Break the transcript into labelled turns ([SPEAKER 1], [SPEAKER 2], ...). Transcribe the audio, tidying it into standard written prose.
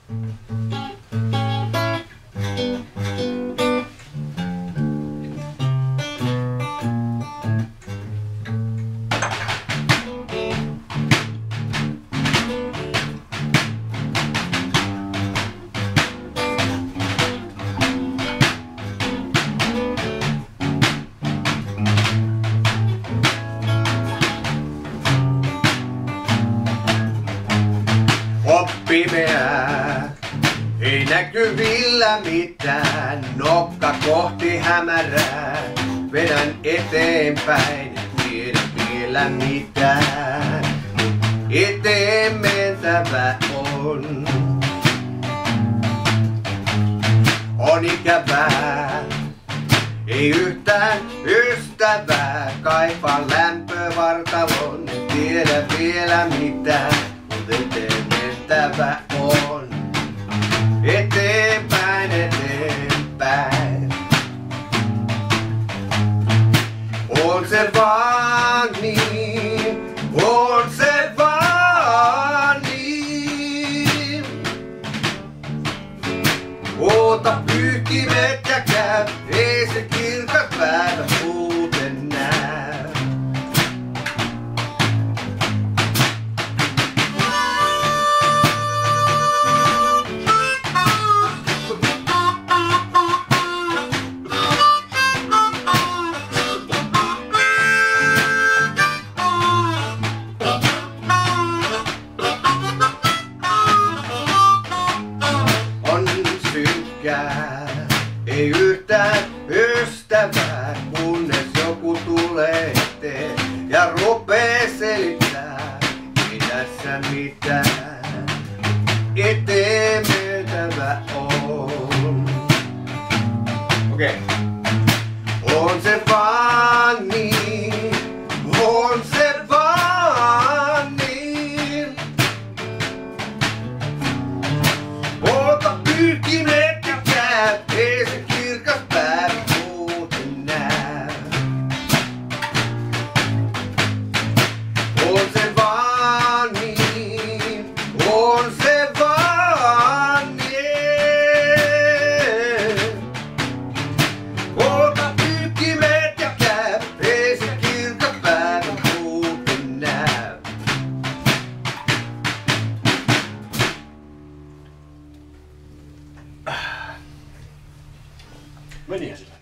[SPEAKER 1] On pimeää, ei näkyvillä mitään, nokka kohti hämärää, vedän eteenpäin, tiedä vielä mitään, eteen mentävä on. On ikävää, ei yhtään ystävää, kaipaan lämpövartalon, en tiedä vielä mitään, mut eteen mentävä on. Eteenpäin, eteenpäin. On se vaan niin, on se vaan niin. Oota pyyhkimet ja käy, ei se kirkas päivä muuten näy. Ei yhtään ystävää, kunnes joku tulee eteen ja rupee selittää, ei tässä mitään, eteen mentävä on. Okei. On se vaan niin, on se vaan niin. Ota pyyhkimet ja käy, ei se kirkas päivä muuten näy. On se vaan niin, on se vaan niin. Ota pyyhkimet ja käy, ei se kirkas päivä muuten näy. Menihän sillä.